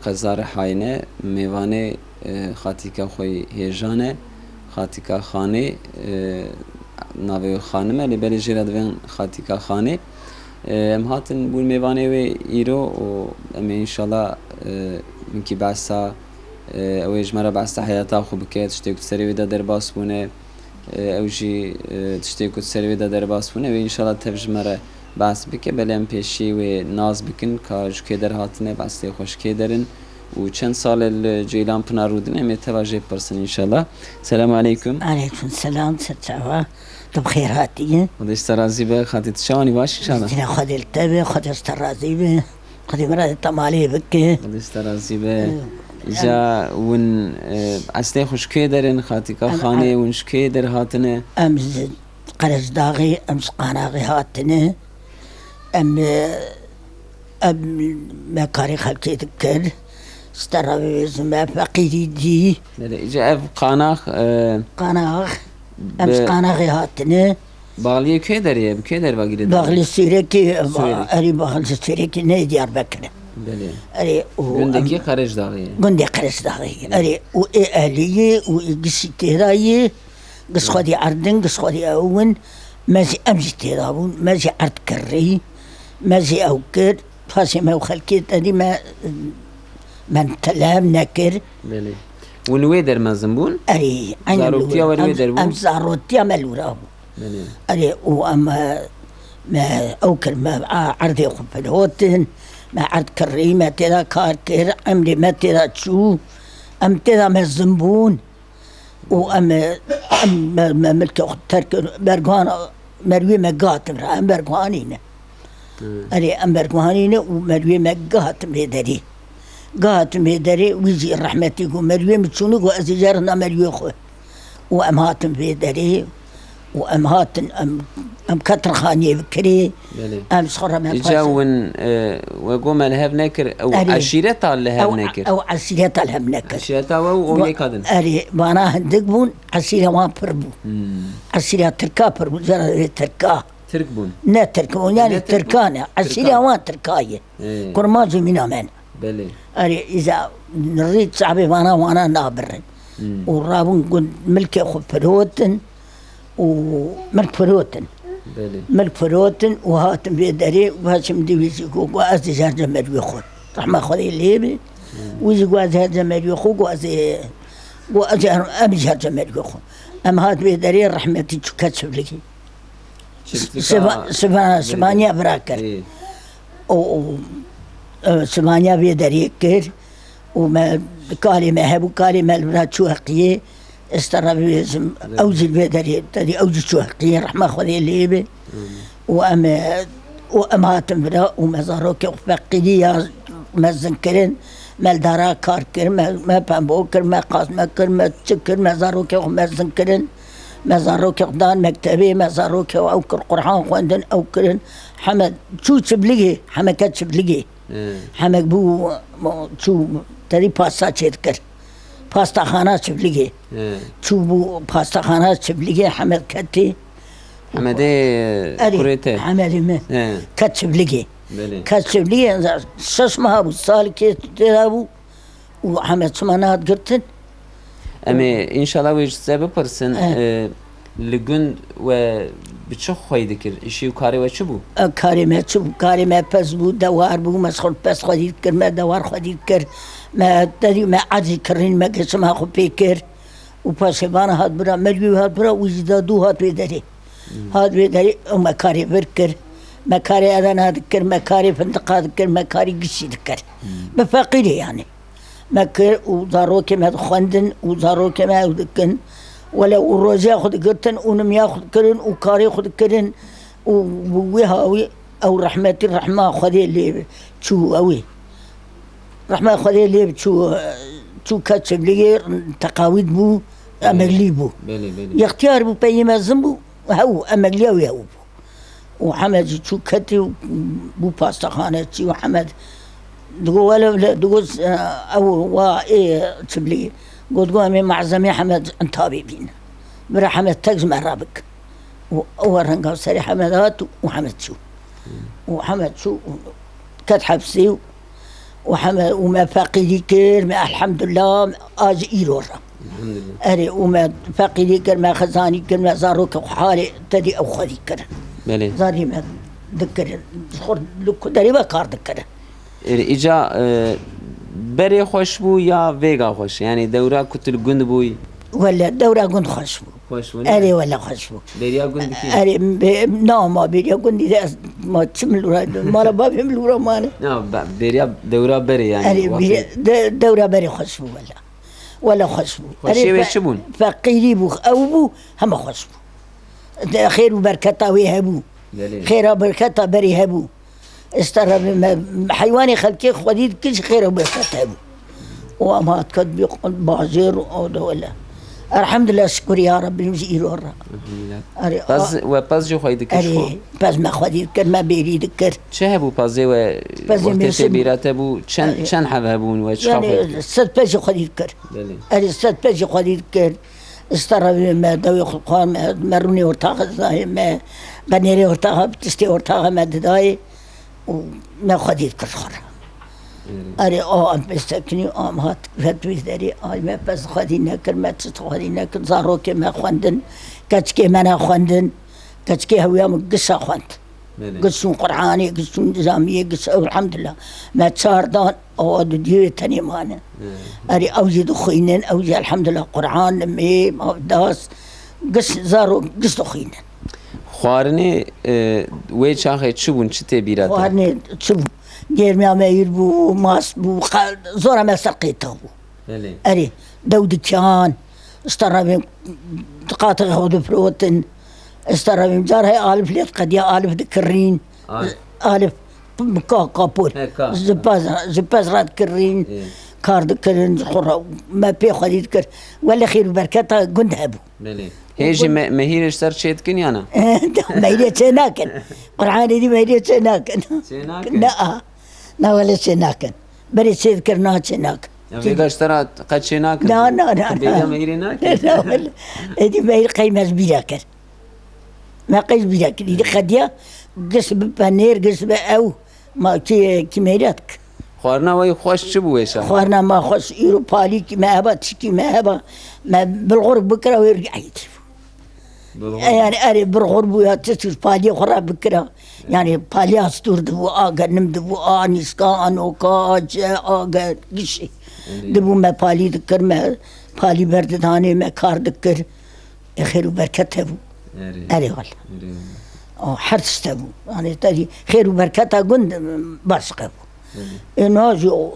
قزار حاینه میوانه خاتیکا خوی هیجانه خاتیکا خانه ناوی خانمه لبری جیرا دوین خاتیکا خانه ام هاتن بون میوانه و ایرو و ام انشالله منکی بحثا اویج مرا بحثا حیاتا خوب که تشتی کت سری ویدا در باس بونه اوجی تشتی کت سری ویدا در باس بونه و انشالله تفج مرا بحث بکه بله ام پیشی و ناز بکن که جو که در هاتنه بحثی خوش که درن و چند سال الجيلان بنارودن هم يتواجه برسن إن شاء الله. السلام عليكم. عليكم السلام ستشوا بخير هاتي. خد استرازي به خدت شاني باش إن شاء الله. أنا خد التبي خد استرازي به خد مراد التمالي بك. خد استرازي به جا ون أصلي خوش كيدرن خاتيكا خانة ونش كيدر هاتنه. أمز قرز داغي أمز قناغي هاتنه ما كاري خلتي تذكر. استرابيز ما فقيدي دي جا اف قاناخ امس قاناخ هاتنه باغلية كيدر بكيدر باقي باغلي سيركي اري باغلي سيركي ني ديار بكر بلي اري غندكي قرش داغي غندي قرش داغي اري و اهليه و قسيتيراي قس خدي عردن قس خدي اون مازي امزي تيرابون مازي عرد كري مازي اوكر فاسي ما وخلكيت ادي ما من تلام نكر بله ونويدر ما زنبون أري زاروتيا ونويدر بون أم زاروتيا ملورا بله أري وأما ما أوكل ما عرضي خبلوتن ما عرض كريمة ترى كاركر أمري ما ترى تشو أم ترى ما زنبون وأما ما ملك ترك برغان مروي ما قاتم أم برغانين أري أم برغانين ومروي ما قاتم هدري قالت ميدري ويجي رحمتي ومريم متشونو وأزجارنا مريم خو وأمهاتن ميدري وأمهاتن أم كتر خاني بكري أم صخرة ما يجاون وقوم الهب نكر أو عشيرة الهب نكر أو عشيرة الهب نكر عشيرة وأولي كادن أري بانا هندقبون عشيرة ما بربو عشيرة تركا بربو زرا تركا تركبون نا تركبون يعني تركانا عشيرة ما تركاية كرماجي من أمان بلي أري إذا نريد صعبي وانا نابر ورابون قل ملك فروتن وملك فروتن بلي ملك فروتن وهاتم بيدري وهاشم ديويزي وأزي جارجة مريخو رحمة خذي الليبي ويزي وأزي جارجة مريخو وأزي أمي جارجة مريخو أم هات بيدري رحمتي تكتشف لكي سبانيا براكر سمانيا بيدري كير وما كلمة هبو كلمة البنات شو حقيقية استرابيزم أوجي بيدري تدي أوجي شو حقيقية رحمة خذي الليبي وأما تنبرا ومزاروك وفقيدية مزنكرين ما الدارا كاركر ما بامبوكر ما قاسمكر ما تشكر مزاروك ومزنكرين مزاروك قدان مكتبي مزاروك أوكر قرحان خواندن أوكرن حمد شو تشبلقي حمد كتشبلقي حمد بو شو تري باستا تشكر باستا خانة تشبلقي شو بو باستا خانة تشبلقي حمد كتي حمد كوريته حمد ما كتشبلقي كتشبلقي شسمها ابو صالح تلابو وحمد سمانات قرتن أما إن شاء الله ويج سبب برسن لجند و بتشو خوي ذكر إشي وكاري وشبو كاري ما تشوف كاري ما بس بو دوار بو مسخر بس خدي ذكر ما دوار خدي ذكر ما تدري ما عادي كرين ما قسمها خو بيكر وبس بانا هاد برا مليو هاد برا ويزدادو هاد بيدري هاد بيدري وما كاري بركر ما كاري أذن ذكر ما كاري فندقة ذكر ما كاري قشي ذكر بفقيري يعني مكر وزاروك ما خندن وزاروك ما ذكن ولا الرجاء خد قرتن ونم ياخذ كرن وكاري خد كرن ووهاوي او رحمة الرحمة خذي اللي شو اوي رحمة خذي اللي شو كاتب لي تقاويد بو امغلي بو يختار بو بيما زنبو هو امغلي ويهو وحمد شو كتي بو باستا خانتي وحمد ولا دوز او وا ايه تبلي قلت قومي معزمي حمد انتابي بينا برا حمد تجمع رابك وورن سري حمدات وحمد شو وحمد شو كانت حبسي وما فقيدي كر ما الحمد لله اج ايرورا الحمد لله اري وما فقيدي كر ما خزاني كر ما زاروك حالي تدي او خدي كر بله زاري ما ذكر خور لك دريبا كار ذكر ایجا بری خوش بو یا ویگا خوش یعنی دورا کتل گند بوی ولا دورة كنت خشبو خوش بو اري ولا خشبو بریا گند کی اري نعم ما بيريا كنت ما تشملوا ما ربا بيملوا مانا نه بریا دورا بری یعنی اري دورة بري خشبو ولا خشبو خوشی وش بون فقيري بو او بو هم خشبو خير وبركته ويهبو بله خير وبركته بري هبو استرى حيواني خلقي خديد كل خير وبركته هبو وما تكذب بازير ولا الحمد لله شكر يا رب نمشي ورا پس و پس جو خواهی دکش خو پس ما خواهی دکر ما بیری دکر چه هبو پازه و وقتی تبیرات هبو چند حوه هبون و چه خواهی يعني ست بيجي خواهی دکر اري ست بيجي خواهی دکر استرى ما دوي خلقان مروني ورتاق ما بنيري ورتاق بتستي ورتاق ما داي وما خواهی دکر خورا اري ام بستكني ام هات فتوي داري ما بس خدي نكر ما تخدي نكر زاروك ما خوندن كاتكي ما خوندن كاتكي هو يوم قصه خوند قصه قراني قصه نظاميه قصه الحمد لله ما تشاردان او ديو تاني مانا اري اوجد خوينن اوجد الحمد لله قران لمي داس قص زارو قصه خوينن خوارني وی چاخه چوبون چه تبیرات خوارني چوب گرمی امیر بو ماس بو زورا ما سقيته بله اري دود كان استرى قاطع خود فروتن استرى جارها الف ليت قد يا الف ذكرين الف كابور زباز راد كرين كار ذكرين خرا ما بي خدي ذكر ولا خير بركتها قندهبو بله هيجي مهيرش سر شيت كن يانا مهيرة شناكن قرآن دي مهيرة شناكن لا ولا شناكن بري سيد كرنا شناكن فيقاش ترى قد شناكن لا بيدا مهيري ناكن لا ولا هذه مهير قيمة بيراكن ما قيس بيراكن دي خديا قص ببانير قص بأو ما كي مهيراتك خوارنا وي خوش چه بو ويشا خوارنا ما خوش ايرو بالي كي ما هبا تشكي ما هبا ما بالغرب بكره ويرجع يترف يعني اري بالغرب ويا تشوف بالي خرا بكره يعني بالي استور دبو اغا نم دبو انيسكا انوكا جا اغا كشي دبو ما بالي ذكر ما بالي برد ثاني ما كار ذكر خير وبركته بو اري والله حرس تبو يعني تري خير وبركته قند باسقه إنه جو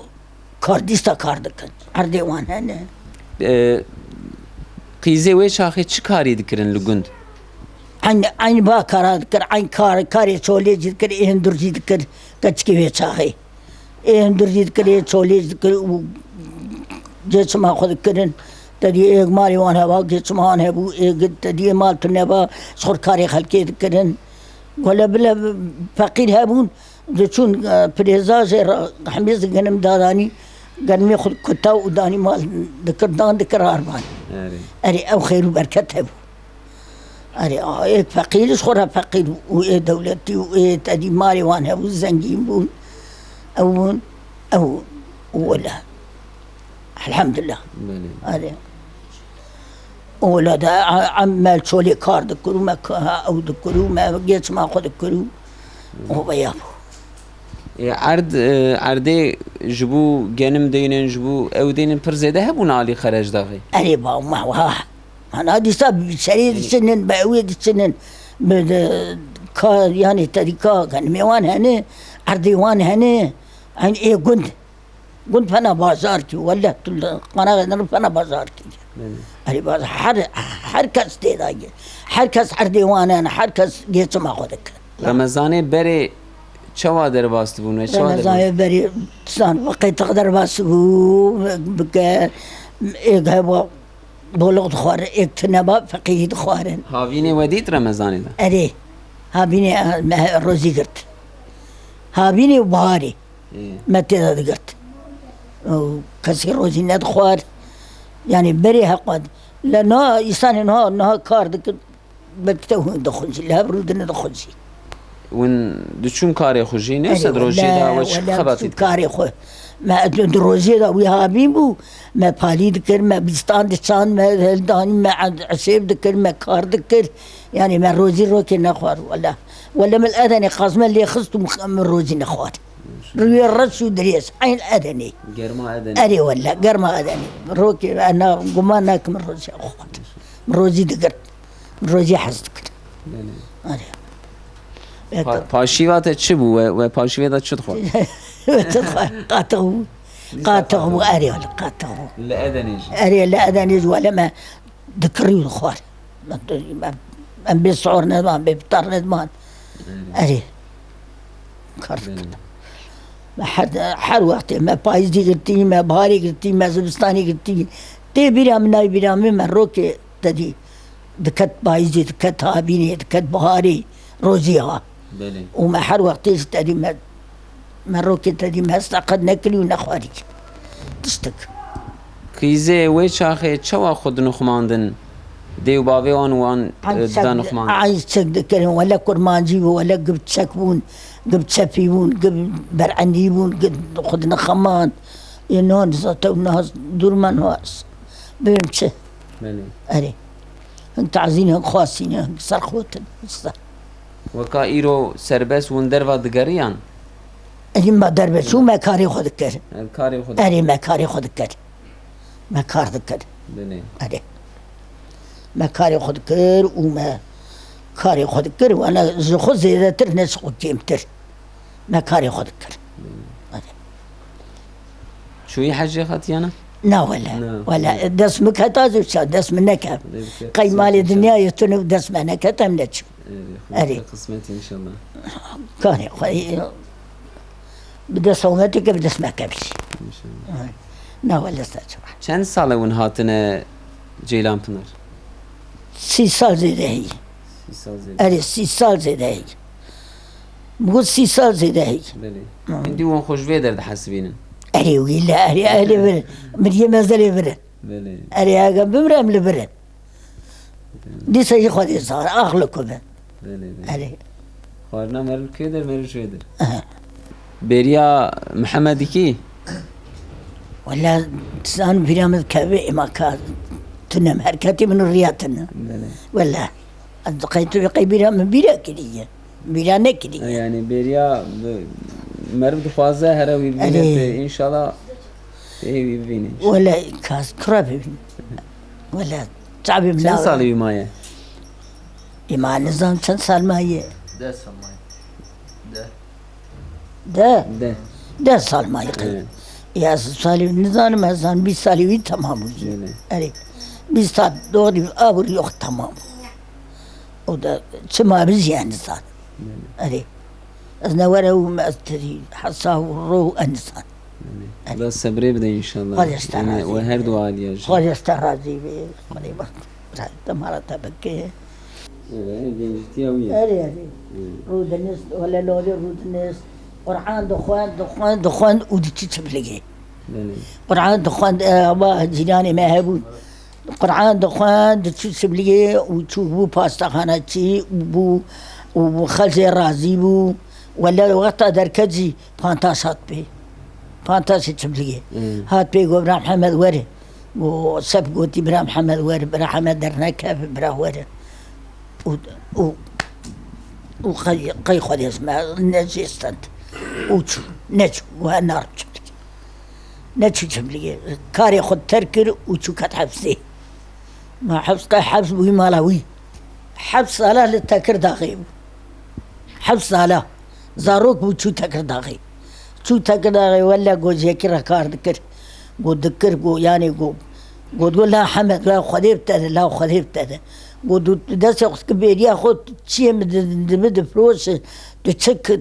كارديستا كاردكن أردوان هنا قيزة ويش آخر چه کاری دکرن لگند؟ عين با كار ذكر عين كاري شولي ذكر إيه درجي ذكر كتشكي ويش آخر إيه درجي ذكر إيه شولي ذكر جيش ما خود ذكرن تدي إيه ماري وان هوا جيش ما هن هبو إيه تدي مال تنبا صور كاري خلقي ذكرن ولا بلا فقير هبون چون پریزاز حمیز گنم دارانی گنمی خود کتاو دانی مال دکر دان دکر آرمان اری او خیر و برکت هبو اری ایک فقیرش خورا فقیر و ای دولتی و ای تدی ماری وان هبو زنگین بون او ولا الحمد لله اری ولا دا عمال شولي کار دکرو ما او دکرو ما گیچ ما خود دکرو او بیابو عرده جبو جنم دينن جبو او دينن پر زيده هبون علي خرج داغي اري با ما هو انا دي سب شريد سنن باويد سنن يعني تريكا كان ميوان هنا عرديوان هنا عن ايه قند فانا بازارتي ولا قناه فانا بازارتي اري باز حركس دي داجي حركس عرديوان انا حركس جيت ما خدك رمضان بري چوا در باست بونه چوا در بری سان وقتی تقدر باست بو بک ایک هوا بولق خوار ایک تنبا فقید خوارن هاوینه ودیت رمضان ده اره هاوینه روزی کرد هاوینه بهاری متى ذكرت كسر روزي ند خوار يعني بري هقد لأنه إنسان إنها كار ذكر بكتوه دخنزي لا برود ندخنزي ون دچون کاری خوشی نه صد روزی دا و چه خباتی کاری خو ما روزی دا وی هابیم بو ما پالی دکر ما بیستان دچان ما هلدانی ما عشیب دکر ما کار دکر يعني ما روزي روكي نخوار ولا من الأذني قاسما اللي خصت من روزي نخوار روي الرش ودريس عين أذني قرما أذني أري ولا قرما أذني روكي أنا قماناك من روزي أخوار من روزي دقرت من روزي حزدك أري پاشیوات چه بو و پاشیوات چه تخوار قاطعو أري ولا قاطعو لا أذنيج أري لا أذنيج ولا ما ذكري خوار ام بيصعور نظام بيبطر نظام أري كارك ما حد وقت ما بايزدي قلتي ما بهاري قلتي ما زبستاني قلتي تي بيرام ناي بيرامي ما روكي تدي دكت بايزدي دكت هابيني دكت بهاري روزيها وما حد وقت تدي ما روكي تدي ما استعقد نكلي ونخواري تشتك كيزي ويش آخي تشوا خود نخماندن ديو باوي وان دان نخمان عايز تذكرهم ولا كرمانجي ولا قبت شكبون قبت شفيبون قبت برعنيبون قبت خدنا خمان ينون زاتو ناس دور من واس بيمشي أري انت عايزينهم خاصين صرخوت وكايرو سربس وندروا دقريان أري ما دربس شو ما كاري خدكر كاري خد أري ما كاري خدكر ما كار ذكر أري ما كاري خود كر وما كاري خود كر وانا زخو زيادة تر ناس خود جيمتر ما كاري خود كر شو هي حاجة خاتيانا؟ لا ولا دس مكتاز وشا دس منك قي مالي دنيا يتنو دس منك تملتش أري قسمتي إن شاء الله كاري خود بدس صومتك بدس ما كبش إن شاء الله لا ولا استاجر چند ساله ون هاتنا جيلان پنر 6 سال زيده هي 6 سال زيده أري 6 سال زيده هي بقول 6 سال زيده هي بله انتي وان خوش ويدر حسبينن أري ويلا أري أهلي برن مريم مازالي برن بله أري هاقا بمرام لبرن دي سيجي خودي صار أخلقه بن بله أري خارنا مرل كيدر مرل شويدر بريا محمد كي ولا تسان برامج كبير ما كان تنم حركتي من الرياضنا ولا أدقيت بقي من بيرا كلية بيرا نكلية يعني بريا مرد خوازة هروي بينت إن شاء الله إيه بيني ولا كاس كرابي ولا تعبي من كم سال يمايا يما نظام كم سال مايا 10 سال مايا 10 سال مايا يا سالي نظام مثلا 20 سالي تمام أري 20 سال دوري أبور يوخ تمام وده شما بزيان نظام أري أنا ورا وما أستري حصاه الروح النظام بس صبري بدأ إن شاء الله يعني وهر دعاء لي خذ استراضي به قريبا تمارا تبكي أري رود الناس ولا لودي رود الناس قرآن دخان ودي تشبلقي قرآن دخان أبا جيراني ما هبون قرآن دخان تشبلقي وتشوفوا باستخانة شيء وخلزي رازي بو ولا وقت دركزي فانتاسات بي فانتاس تشبلقي هات بي برا محمد وري وسب قوتي برا محمد وري برا محمد درناك برا وري وقي خذ اسمه نجستند وشو نجو ونار نجو جملي كاري خد تركر وشو كات حبسي ما حبس قاي حبس بوي مالاوي حبس على للتكر داغي حبس على زاروك وشو تكر داغي شو تكر داغي ولا جو ذكر كار ذكر جو ذكر جو يعني جو تقول لا حمد لا خذيبت لا خذيبت جو داس وقت كبير ياخذ شيء من فلوس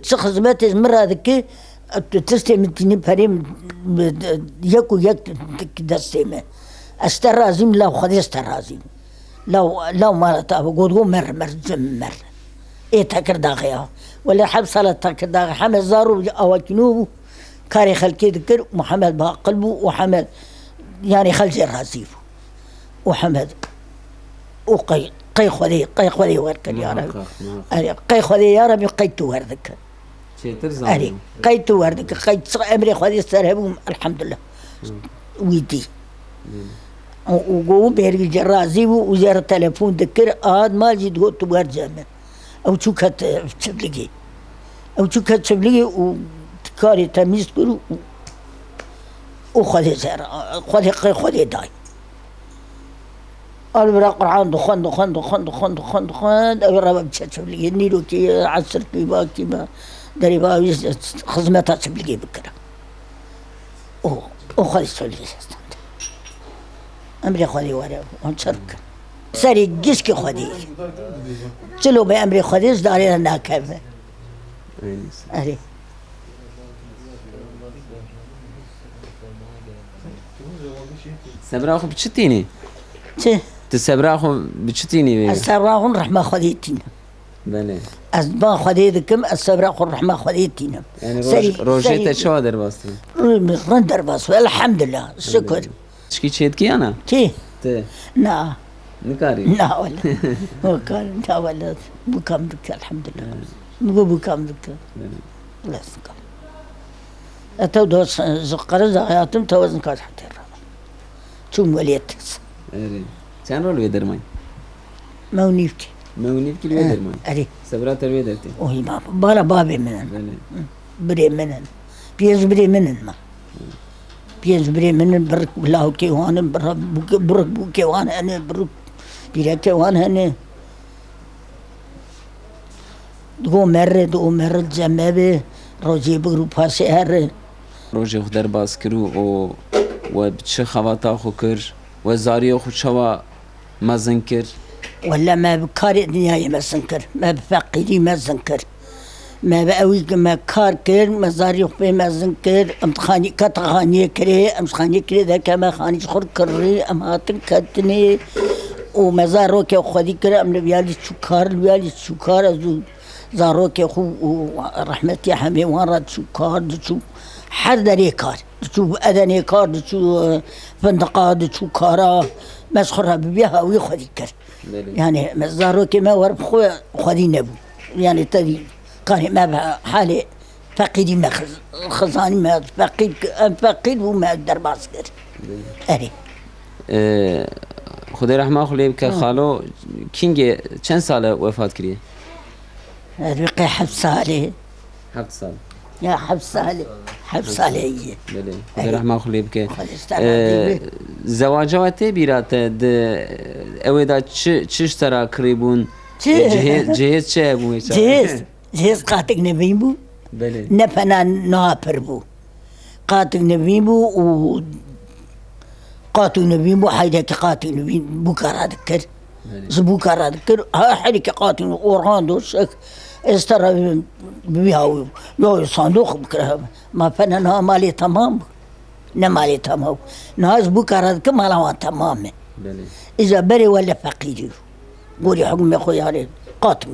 تشخص ماتش مرة ذكي تستلم تني بريم يكو دستيمه استرازيم لو خذ استرازيم لو ما تابو مر جمر ايه تكر داغيا ولا حبس على تكر داغي حمد زارو او جنوب كاري خلكي ذكر محمد بها قلبه وحمد يعني خلجي الرازيف وحمد وقي قي خذي وركن يا ربي قي خذي يا ربي قيت وردك أري قيت وردك قيت أمري خذي سرهم الحمد لله ويدي وقو بيرجع جرازي وزير التلفون ذكر ما جيت هو تبغى جامع أو شو كت شبلقي أو شو كت شبلقي وكاري تميز كله وخذي زر خذي داي أنا قرآن دخان أقرب بشبلقي نيرو كي عصر كي باكي ما دري باوي خدمتها شبلقي بكرة وخذي شبلقي أمري خذي ورا ونشرك سري جسكي خذي شلو بأمري خذي داري لنا كيف أري سبراخو بتشتيني شي تسبراخو بتشتيني السبراخو رحمة خذيتينا بله أسبا خذيتكم السبراخو رحمة خذيتينا يعني روجيتا شو درباستي رندر باس الحمد لله شكر شكي تشيد كي أنا تي ت نا نكاري لا ولا هو كان لا ولا بكم دكتور الحمد لله نقول بكم دكتور لا سكر أتو دوس زقر زاياتم توزن كاز حتى شو وليت أري كان رول ويدر ماي مونيفتي مونيف كل ويدر ماي أري سبرات الويدرتي وهي ما بارا بابي منن بله بري منن بيز بري منن ما بيز بري منن برك بالله كي وان برك بوكي وان أنا برك بيرك وان هني دو مرة جمبه روزي بگرو پاسه هر روزی خود در باز کرو و بچه خواتا خو کر و زاری خو شوا مزن کر ولا ما بكار دنياي ما سنكر ما بفقيري ما زنكر ما بأوي ما كار كر ما زاري خبي ما زنكر أم تخاني كتخاني كري أم تخاني كري ذاك ما خاني خور كري أم هاتن كتني ومزارو كي خدي كر أم لبيالي شكار أزو زارو كي خو رحمتي حمي وارد شكار شو حر دري كار شو أدني كار شو فندقات شو كارا مسخرها ببيها ويخدي كر يعني مزارو كي ما ورب خو خدي نبو يعني تدي كان ما بها حالي فقيدي ما خزاني ما فقيد وما درباس كر أري خدای رحمه خلیب که خالو کینگ چند ساله وفات کریه؟ رقي حبسالي 7 سال يا حبسالي هي بله خدای رحمه خلیب که زواجاته بیرات د اویدا چش ترا کریبون جهیز چه بو جهیز قاتق نبیم بو بله نفنا ناپر بو قاتق نبیم بو و قاتل نبیم بو حیدک قاتل نبیم بو کارا دکر زبو کارا دکر ها حیدک قاتل اورغان دوشک استرا بيهاو يو صندوق بكره ما فنها مالي تمام نمالي تمام ناس بكره كمالا تمام اذا بري ولا فقير قولي حكم اخويا عليه قاتل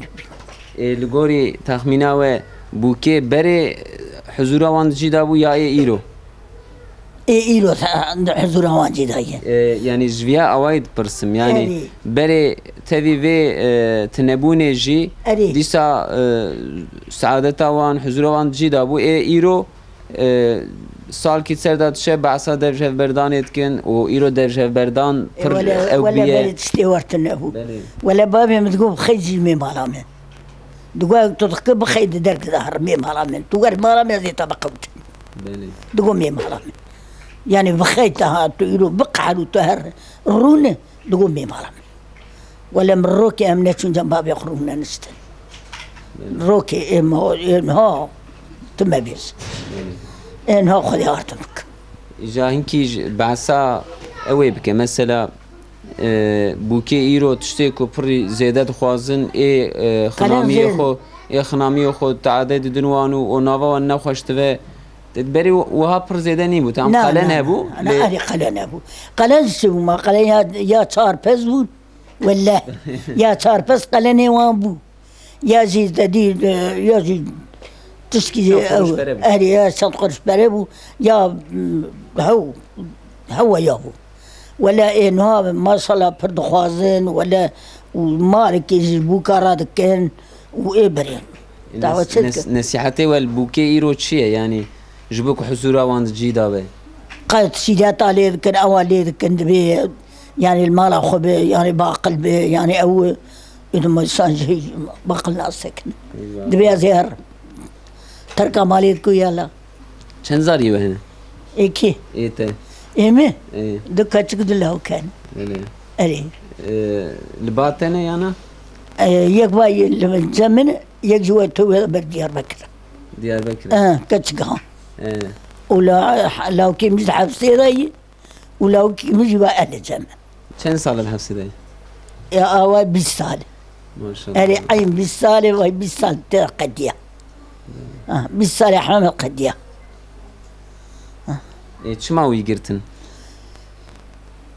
الغوري تخمينا و بوكي بري حضور وان جدابو يا ايرو ايرو حضور وان جدايه يعني جويا اوايد برسم يعني بري تبي في تنبوني جي ديسا سعادة وان حضور وان جدابو ايرو سال کی سرداد شه بعثا درجه بردانت کن و ایرو درجه بردان پر ولا بلد استورتنه ولا بابي متقوم خيجي مي مالامن دقوا تدق بخيد درك ظهر مي مالامن تقول مالامن زي طبقت دقوا مي مالامن يعني بخيتها تقولوا بقعدوا تهر رونه دقوا مي مالامن ولا من روكي امنتون جنباب يخرجون نستن روكي ها تم بيس إنها خيارتك. إذا هنكي بعثا أوي بك مثلا بوكي إيرو تشتكو بري زيادة خوازن خنامي خو تعداد دنوانو ونافا والنخوش تبع تدبري وها بر زيادة نيبو تام قلن هبو؟ أنا أري قلن هبو قلن سو ما قلن يا صار بس ولا يا صار بس قلن وابو يا زيد دي يا زيد تسكي أهلي صدقرش بريبو يا هو يابو ولا إنها ما صلا برد خوازن ولا ومالك يجيبوا كارات كان وإبرين دعوة نصيحتي والبوكي إيرو تشيه يعني جبوك حضورا واند جيدا به قد سيدات عليه ذكر أولي ذكر دبي يعني المال أخو يعني باقل يعني أو إذا ما يسانجي باقل ناس سكن دبي أزيار تركا مالي ذكو يلا چند زاری به هنه؟ إيكي إيته إيمي إيه دكا تقد له كان أري لباتنه يانا؟ يك باي لما زمن يك جوا تو بديار بكر ديار بكر كتشقها ولا لو كي مش حبسي ذي ولو كي مش بقى أهل زمن چند سال الحبس ده؟ يا أوا 20 سال ما شاء الله أري عين 20 سال وهي 20 سال قدية 20 سال حامل قدية چه ما ويگرتن؟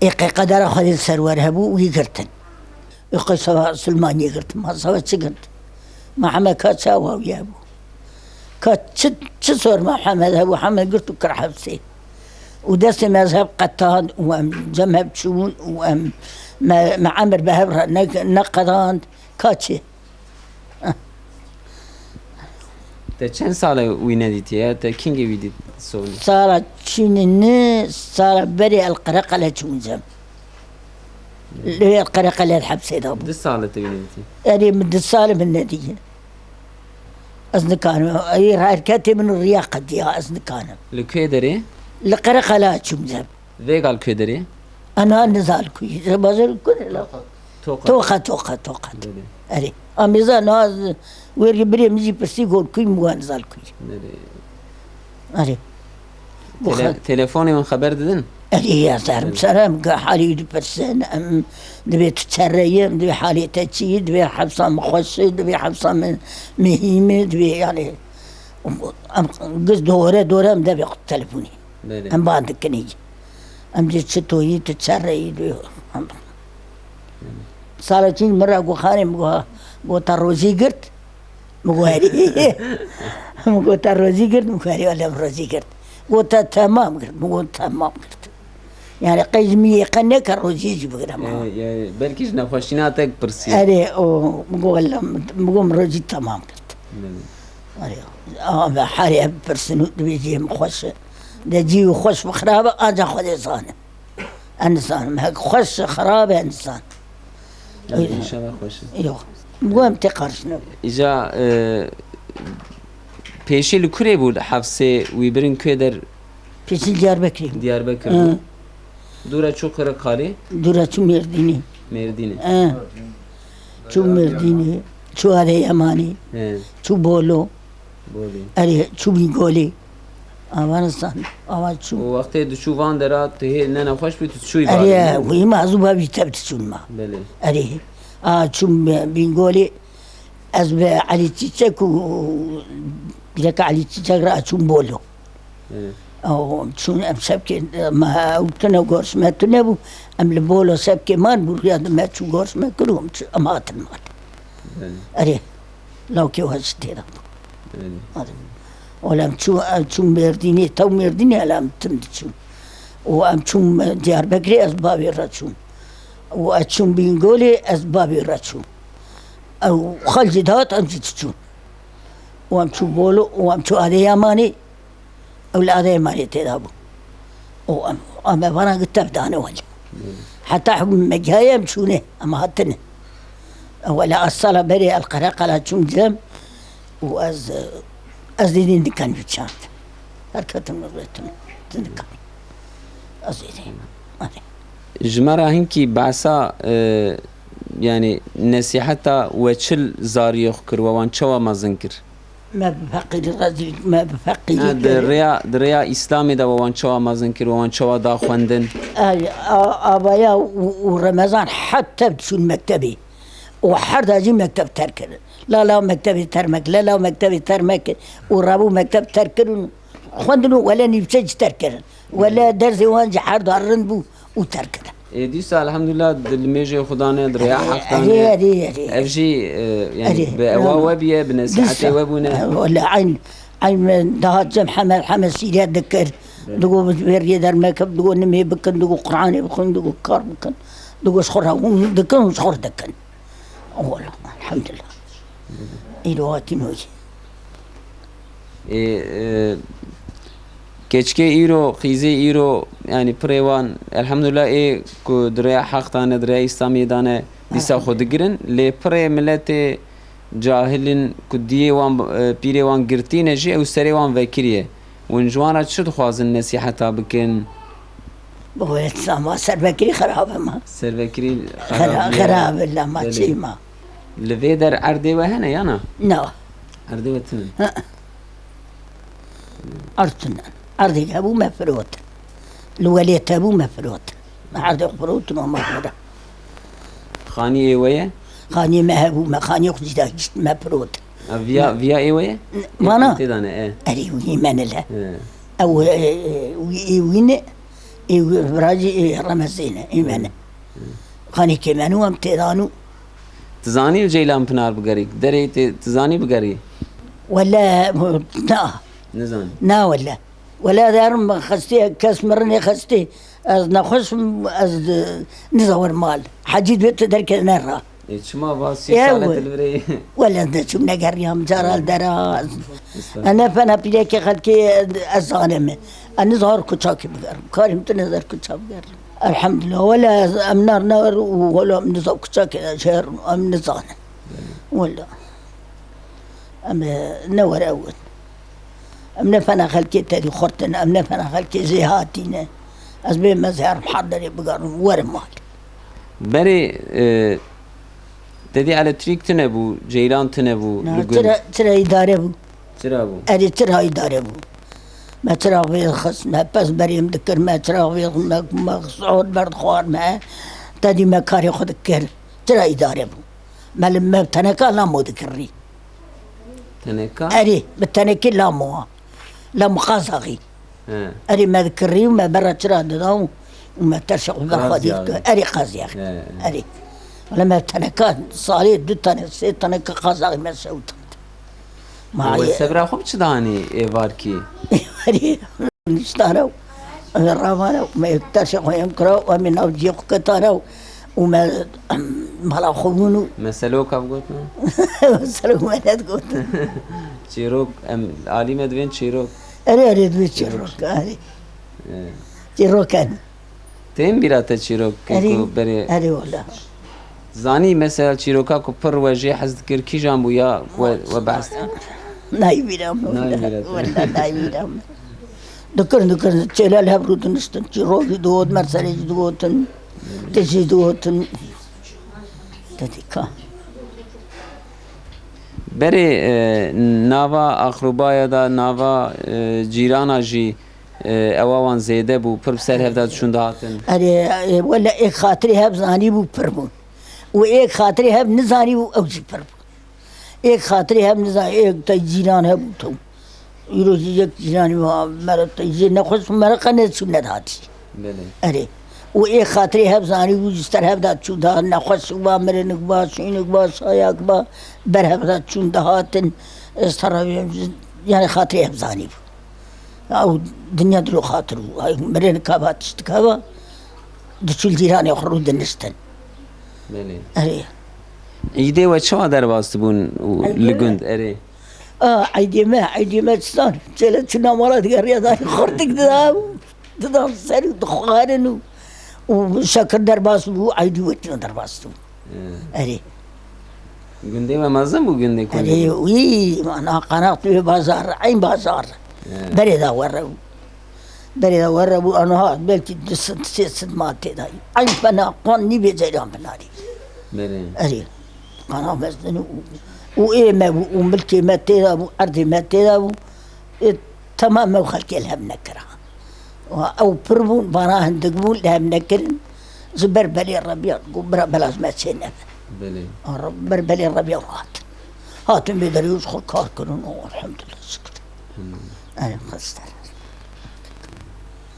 إيقي قدر أخذ السرور هبو ويقرتن إيقي سوا سلمان يقرتن ما سوا تشقرت ما حمد كات سوا ويابو كات تشسور ما حمد هبو حمد قرتو كرحبسي ودس مذهب قطان وام جمهب شون وام معمر بهبر نقضان كاتشي تا چند سال ويناديتي يا تا كينجي ويدي سوني صارت شنن صار بري القرقلة تونزم اللي هي القرقلة الحبسة دابو 10 سال ويناديتي يعني من 10 سال من النادية أزن كانوا أي ركاتي من الرياقة ديها أزن كانوا لكي دري؟ القرقلة تونزم ذي قال كي دري؟ أنا نزال كوي بازل كل لا توقع أري أميزان ناز ويري بري مجي برسي قول كوي موان زال كوي أري تليفوني من خبر ددن؟ أري يا سار بسلام حالي يدي برسن أم دبي تتسريم دبي حالي تتشي دبي حبسة مخشي دبي حبسة من مهمة دبي يعني أم قصد دورة أم دبي تليفوني أم بعد كنيجي أم جيت شتوي تتسري دبي صارتين مرة أقول خاني مقو تروزي قرت مقو هاري مقو تروزي قرت مقو هاري ولا بروزي قرت مقو تمام قرت مقو تمام قرت يعني قيزمية قنك الروزي يجيب قرت بلكيش نخوشيناتك برسي أري مقو ولا مقو مروزي تمام قرت أري حالي برسنو بيجي مخوش دا جيو خوش بخرابة أنا خذي صانم إنسان ما خوش خرابة إنسان إن شاء الله خوش يو مقوم تقرشنا إجا پیشی لکوری بود حفظه ویبرین که در پیشی دیار بکر دورا چو قرقالی؟ دورا چو مردینی چو مردینی چو آره امانی چو بولو اره چو بیگولی آوانستان آواز چو وقتی دشو وان درات ته نه نخوش بیت چوی بار اره وی معذوبه بیتبت چون ما اره چو بیگولی از به علی چیچک و بیرک علی چیچک را چون بولو او چون ام سبک ما اوتنا گورس ما تنبو ام لبولو سبک من بورياد ما چون گورس ما کلوم اماتن مات اره لو که هستی را ولم چون مردینی تو مردینی الان تمد چون و ام چون دیار بکری از بابی را چون و چون بینگولی از بابی را چون او خالجی دهات ام جیت چون و ام چون بولو و ام چون آده یامانی او الآده یامانی تدابو و ام وانا قتب دانه ولی حتى حكم مجايا مشونه اما هاتنه ولا الصلاة بري القراقلة چون جم و از دیدین دکان بیچند حرکت مردتون دکان از دیدین جمرة هنكي بعسا يعني نصيحتا وشل زاريخ كر وان شوا ما زنكر ما بفقي الرجل ما بفقي دريا إسلامي دا وان شوا ما زنكر وان شوا دا خوندن أبايا ورمضان حتى بتشون مكتبي وحرد هجي مكتب تركر لا مكتبي ترمك لا مكتبي ترمك ورابو مكتب تركر خوندنو ولا نبتج تركر ولا درس وانج حرد الرنبو وتركر ديسا الحمد لله الميجي خدانا دريا حقنا افجي يعني بوابيه بنصيحتي وابونا ولا عين دهات جم حمل سيريات ذكر دقو بيري دار مكب دقو نمي بكن دقو قراني بكن دقو كار بكن دقو شخرها دكن وشخر دكن والله الحمد لله إيرواتي نوجي keçke îro xîzê îro yani pirêwan elhamdülillah ku dirêya heq dane dirêya İslamiyê dane dîsa xwe digirin lê pirê milletê cahilin ku diyê wan pîrê wan girtîne jî ew serê wan vekiriye hûn ji wan re çi dixwazin nesîheta bikin بغيت سما سربكري خرابة ما servekirî خراب لا ما بله. شيء ما li vê der erdê we hene yana نو erdê we tinin أرتنا أرضي أبو مفروت الوليت أبو مفروت أرضي مفروت وما مفروت xanî ê we ye خاني ما أبو ما خاني خديجة مفروت viya ê we ye Bana? tê dane أري ويمان لها e أو وين براجي رمزينا إيمان خاني كمان وام تيرانو Tizanî Ceylan Pınar bigerî derê tê tizanî bigerî ولا لا nizanî نا ولا دار خستي كاس مرني خستي از نخش از نزور مال حجيت بيت درك نرى çima vasî Ya salet we. ilverê ولا نشوف نقريهم جرال دراز انا فانا بيدك خلكي الظالم انا ظهر كتشاكي بقرب كارم تنظر كتشاك بقرب الحمد لله ولا امنار نار ولا نظر كتشاكي شهر ام نظان ولا ام نور اول ام فانا خلكي تدي خرطنا ام فانا خلكي زيهاتينا ازبي مزهر محضر بقرب ورمال berê dedî elektrîk tune bû ceylan tune bû li gund ترى اداره بو çira bû أدي ترى إدارة بو ما ترى في خص ما بس بريم ذكر ما ترى في ما صعود برد خوار ما تدي ما كاري خد ذكر ترى إدارة بو ما لما بتنكا لا مو ذكري teneka أدي بتنكي لا مو لا مقاصغي he أدي ما ذكري وما برا ترى داو وما ترشق بخدي قازياغي. أدي قازيا إيه. أدي ولما بتنكا صاري دو تنك سي تنكا قازغي ما سوت ما we sebra xwe çi danî êvarkî اشتروا الرمانة وما يتشقوا يمكروا ومن أوجيق كتاروا وما ملا خبونو meselok ev gotin وصلوا ما تقول çîrok em alî me divên çîrok أري دوي تشروك أري تشروك أنا tên bîra te çîrok ku berê أري والله zanî mesela çîroka ku pir we jê hez dikir kîjan bû ya we behs نايبيرام نايبيرام. والله نايبيرام ذكر تشيلال هبرودن استن تشروك دوت مرسلج دوتن تجي دوتن تديكا berê nava axrobaya da nava cîrana jî ewa wan zêde bû pir ser hevda çûn dihatin أري ولا إيه خاطري هب زاني بو بربون وإيه خاطري هب نزاني بو أوجي بربون إيه خاطري هب نزاني إيه تجيران هب تو يروج يك جيراني مرة تجي نخش مرة قناة شو ندهاتي belê أري وإيه خاطري هب زاني بو جستر هب دات شو ده نخش با مرة نقبا شين نقبا صايا قبا بر هب دات شو دهاتن استر يعني خاطري هب زاني بو أو دنيا دلو خاطرو هاي مرة نكابات اشتكابا دشول جيراني يخرج دنستن belê أري îdê we çawa derbas dibûn li gund erê عيدي ما تستان شلت شنا مرات قرية داري خرتك دام سري دخارن وشكر درباس بو عيدي وتنا درباس تو أري gundê we mezin bû gundê ku أري وي أنا قناعت في بازار عين بازار بريدا ورا بو أنا ها بلكي دست ما تداي عين بنا قان نبي جيران بناري belê أري قناع مزن وإيه ما وملكي ما تدابو أرضي ما تدابو تمام وخلكي لها منكرة أو بربون براهن دقبول لها منكرن زبر بلي الربيع قبرا بلاز ما تسينا belê زبر بلي الربيع هاتم بيدر يوسخ الكار كنون الحمد لله سكت أنا خستر